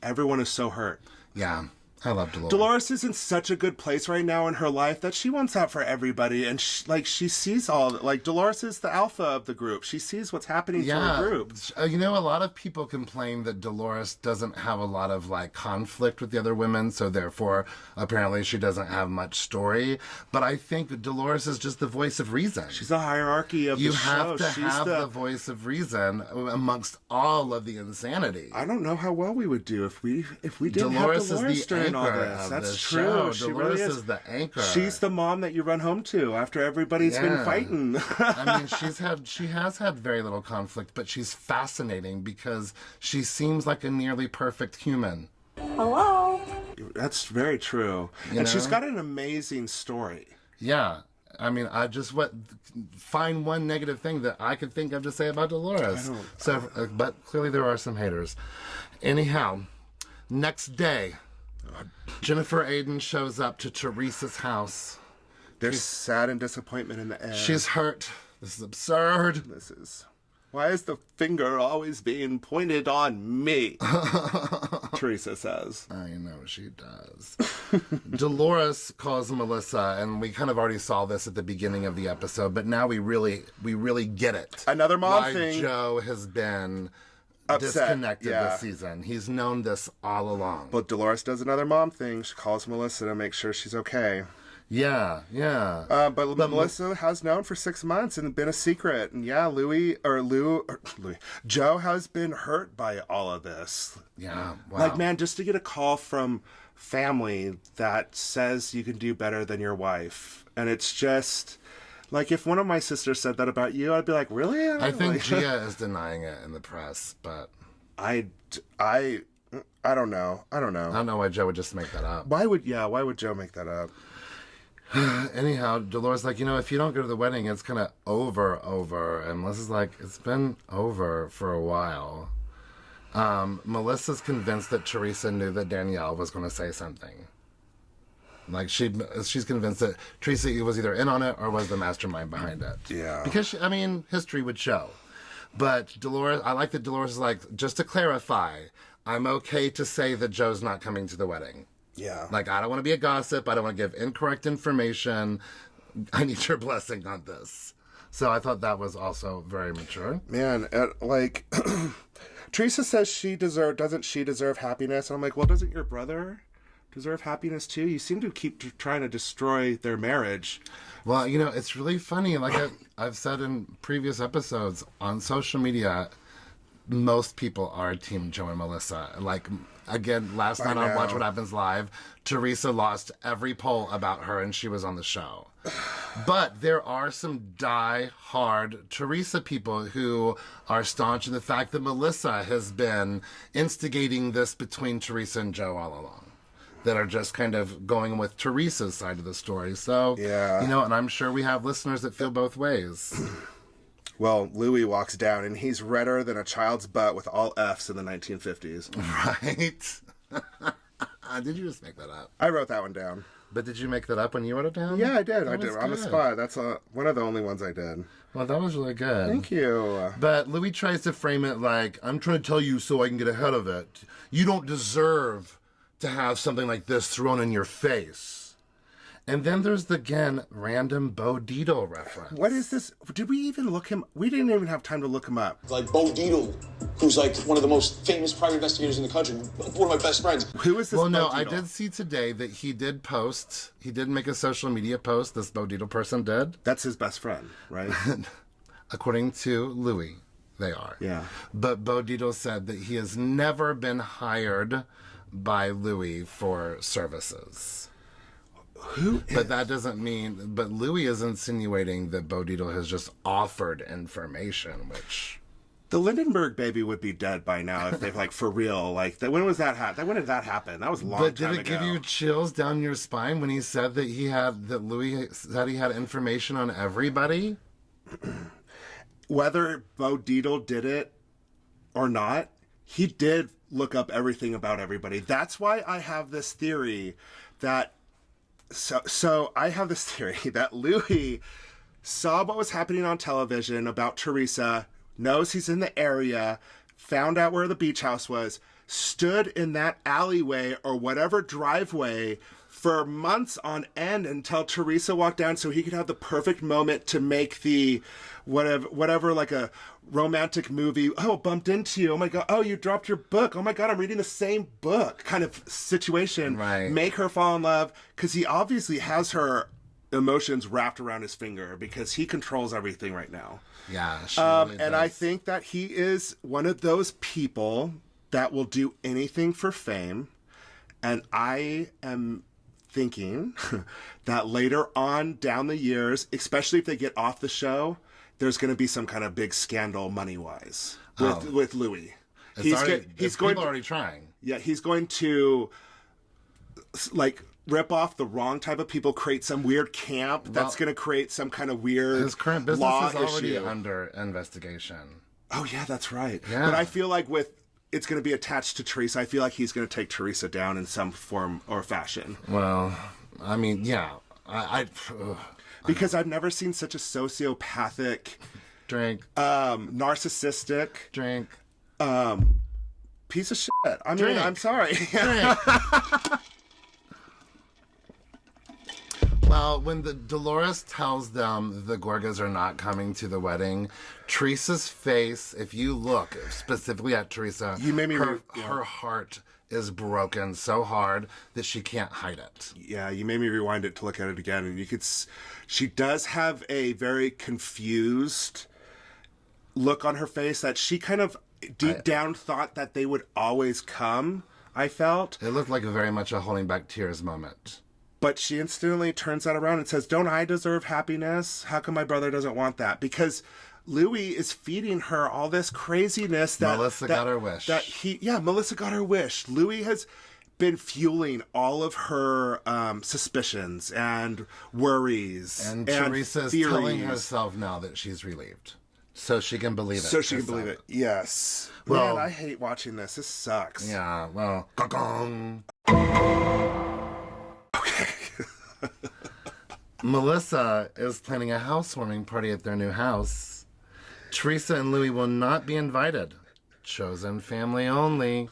everyone is so hurt. Yeah, I love Dolores. Dolores is in such a good place right now in her life that she wants that for everybody. And she sees Dolores is the alpha of the group. She sees what's happening to her group. A lot of people complain that Dolores doesn't have a lot of conflict with the other women, so therefore apparently she doesn't have much story. But I think Dolores is just the voice of reason. She's the hierarchy of the show. You have to have the voice of reason amongst all of the insanity. I don't know how well we would do if we didn't Dolores have Dolores is the during all anchor this. of That's this true. show. She Dolores really is the anchor. She's the mom that you run home to after everybody's been fighting. I mean, she has had very little conflict, but she's fascinating because she seems like a nearly perfect human. Hello? That's very true. You know? She's got an amazing story. Yeah. I mean, find one negative thing that I could think of to say about Dolores. But clearly there are some haters. Anyhow, next day, Jennifer Aiden shows up to Teresa's house. There's sad and disappointment in the air. She's hurt. This is absurd. Why is the finger always being pointed on me? Teresa says. I know she does. Dolores calls Melissa, and we kind of already saw this at the beginning of the episode, but now we really get it. Another mom why thing. Joe has been upset. Disconnected this season. He's known this all along. But Dolores does another mom thing. She calls Melissa to make sure she's okay. Yeah. But Melissa has known for 6 months and been a secret. And Louie, Joe has been hurt by all of this. Yeah. Wow. Man, just to get a call from family that says you can do better than your wife. And it's just, if one of my sisters said that about you, I'd be like, really? I think Gia is denying it in the press, but I don't know. I don't know why Joe would just make that up. Why would Joe make that up? Anyhow, Dolores if you don't go to the wedding, it's kind of over. And Melissa's like, it's been over for a while. Melissa's convinced that Teresa knew that Danielle was going to say something. She's convinced that Teresa was either in on it or was the mastermind behind it. Yeah. Because, history would show. But Dolores, I like that Dolores is like, just to clarify, I'm okay to say that Joe's not coming to the wedding. Yeah. I don't want to be a gossip. I don't want to give incorrect information. I need your blessing on this. So I thought that was also very mature. Man, Teresa says doesn't she deserve happiness? And I'm like, well, doesn't your brother deserve happiness too? You seem to keep trying to destroy their marriage. Well, it's really funny. I've said in previous episodes, on social media, most people are Team Joe and Melissa. Again, last night on Watch What Happens Live, Teresa lost every poll about her and she was on the show. But there are some die-hard Teresa people who are staunch in the fact that Melissa has been instigating this between Teresa and Joe all along. that are just kind of going with Teresa's side of the story. So, Yeah. you know, and I'm sure we have listeners that feel both ways. Well, Louie walks down, and he's redder than a child's butt with all F's in the 1950s. Right? Did you just make that up? I wrote that one down. But did you make that up when you wrote it down? Yeah, I did. That I did was on the good. spot. That's one of the only ones I did. Well, that was really good. Thank you. But Louis tries to frame it like, I'm trying to tell you so I can get ahead of it. You don't deserve to have something like this thrown in your face. And then there's again, random Bo Dietl reference. What is this? Did we even look him? We didn't even have time to look him up. Like Bo Dietl, who's like one of the most famous private investigators in the country, one of my best friends. Who is this? Well, no, Bo I Dietl? did see today that he did make a social media post, this Bo Dietl person did. That's his best friend, right? According to Louis, they are. Yeah. But Bo Dietl said that he has never been hired by Louis for services. But that doesn't mean... But Louis is insinuating that Bo Dietl has just offered information, which... The Lindenberg baby would be dead by now if they've, like, for real. Like, when was that happen? When did that happen? That was a long But time did it ago. give you chills down your spine when he said that Louis said he had information on everybody? Whether Bo Dietl did it or not, he did look up everything about everybody. That's why I have this theory that... So I have this theory that Louis saw what was happening on television about Teresa, knows he's in the area, found out where the beach house was, stood in that alleyway or whatever driveway for months on end until Teresa walked down so he could have the perfect moment to make the whatever like a romantic movie. Oh, bumped into you. Oh my God. Oh, you dropped your book. Oh my God, I'm reading the same book kind of situation. Right. Make her fall in love because he obviously has her emotions wrapped around his finger because he controls everything right now. Yeah. She really And does. I think that he is one of those people that will do anything for fame. And I am thinking that later on down the years, especially if they get off the show, there's going to be some kind of big scandal money-wise with Louis. People are already trying. Yeah, he's going to like rip off the wrong type of people, create some weird camp that's going to create some kind of weird His current business law is already issue. under investigation. Oh yeah, that's right. Yeah. But I feel like it's going to be attached to Teresa. I feel like he's going to take Teresa down in some form or fashion. Well, I mean, yeah. Because I've never seen such a sociopathic, Drink. narcissistic, Drink. piece of shit. I mean, Drink. I'm sorry. Drink. Well, when Dolores tells them the Gorgas are not coming to the wedding, Teresa's face, if you look specifically at Teresa, You made me her heart is broken so hard that she can't hide it. Yeah, you made me rewind it to look at it again, and you could. She does have a very confused look on her face that she kind of deep down thought that they would always come. I felt, It looked like very much a holding back tears moment. but she instantly turns that around and says, "Don't I deserve happiness? How come my brother doesn't want that?" Because Louie is feeding her all this craziness that Melissa got her wish. Melissa got her wish. Louie has been fueling all of her suspicions and worries And Teresa's theories. telling herself now that she's relieved. So she can believe it. So she can herself. believe it. Yes. Well- Man, I hate watching this. This sucks. Yeah, well, gong. Melissa is planning a housewarming party at their new house. Teresa and Louie will not be invited. Chosen family only.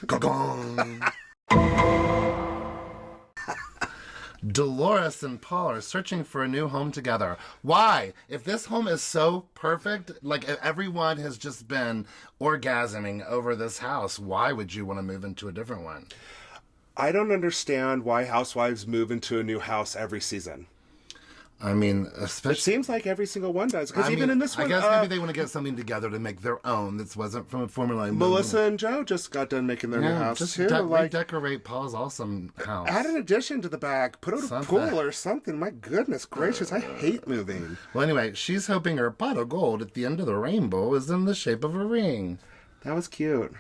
Gong. Dolores and Paul are searching for a new home together. Why? If this home is so perfect, like if everyone has just been orgasming over this house, why would you want to move into a different one? I don't understand why housewives move into a new house every season. I mean, It especially... seems like every single one does. Because even in this one, I guess maybe they want to get something together to make their own that wasn't from a formula. Melissa and Joe just got done making their new house just too. redecorate Paul's awesome house. Add an addition to the bag. Put out a Something. pool or something. My goodness gracious, I hate moving. Well, anyway, she's hoping her pot of gold at the end of the rainbow is in the shape of a ring. That was cute.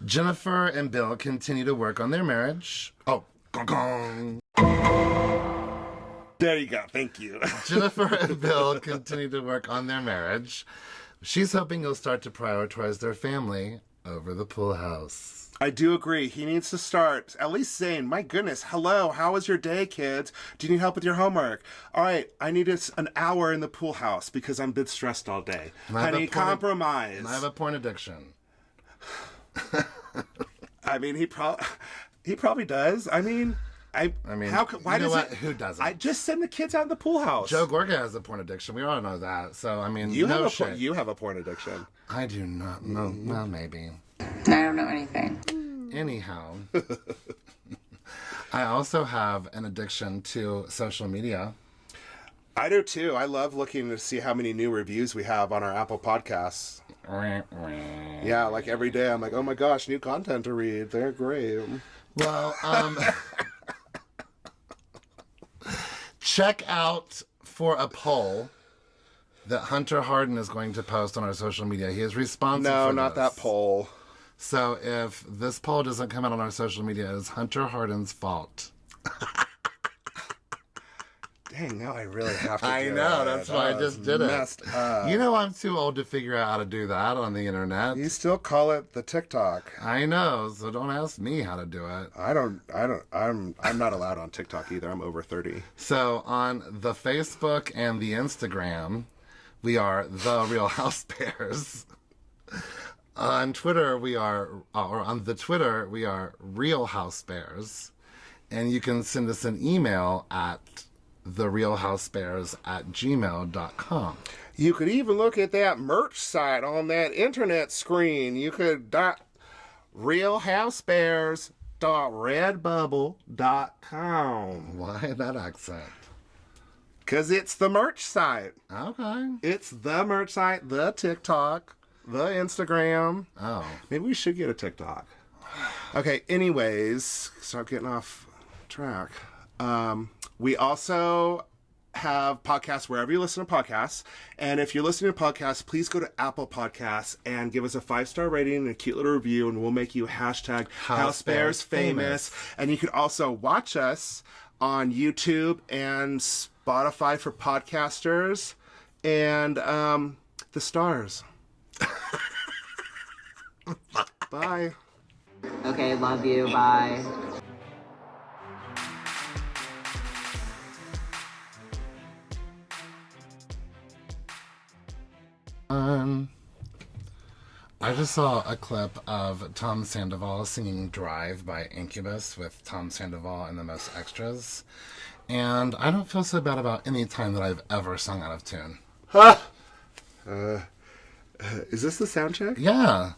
Jennifer and Bill continue to work on their marriage. Oh, gong gong. There you go. Thank you. Jennifer and Bill continue to work on their marriage. She's hoping he'll start to prioritize their family over the pool house. I do agree. He needs to start at least saying, my goodness, hello, how was your day, kids? Do you need help with your homework? All right, I need an hour in the pool house because I'm a bit stressed all day. Honey, compromise. And I have a porn addiction. I mean, he probably does. I mean, why does it? Who doesn't? I just send the kids out in the pool house. Joe Gorga has a porn addiction. We all know that. So I mean, you no have shit. You have a porn addiction. I do not know. Well, maybe. I don't know anything. Anyhow, I also have an addiction to social media. I do too. I love looking to see how many new reviews we have on our Apple Podcasts. Yeah, like every day I'm like, oh my gosh, new content to read. They're great. Well, check out for a poll that Hunter Harden is going to post on our social media. He is responsible for No, not this. that poll. So if this poll doesn't come out on our social media, it's Hunter Harden's fault. Dang, now I really have to I do know, it. that's why I just did it. Messed up. You know I'm too old to figure out how to do that on the internet. You still call it the TikTok. I know, so don't ask me how to do it. I'm not allowed on TikTok either. I'm over 30. So on the Facebook and the Instagram, we are The Real Housebears. On Twitter, we are Real Housebears. And you can send us an email at therealhousebears@gmail.com. You could even look at that merch site on that internet screen. You could realhousebears.redbubble.com. Why that accent? Because it's the merch site. Okay. It's the merch site, the TikTok, the Instagram. Oh. Maybe we should get a TikTok. Okay, anyways, stop getting off track. We also have podcasts wherever you listen to podcasts. And if you're listening to podcasts, please go to Apple Podcasts and give us a 5-star rating and a cute little review, and we'll make you hashtag Housebears famous. And you can also watch us on YouTube and Spotify for podcasters and the stars. Bye. Okay, love you. Bye. I just saw a clip of Tom Sandoval singing Drive by Incubus with Tom Sandoval and the Most Extras. And I don't feel so bad about any time that I've ever sung out of tune. Is this the sound check? Yeah.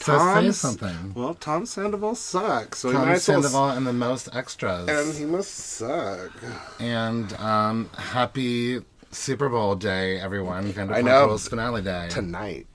So say something. Well, Tom Sandoval sucks. So Tom Sandoval and the Most Extras. And he must suck. And happy Super Bowl day, everyone. I know. Vanderpump Rules finale day. Tonight.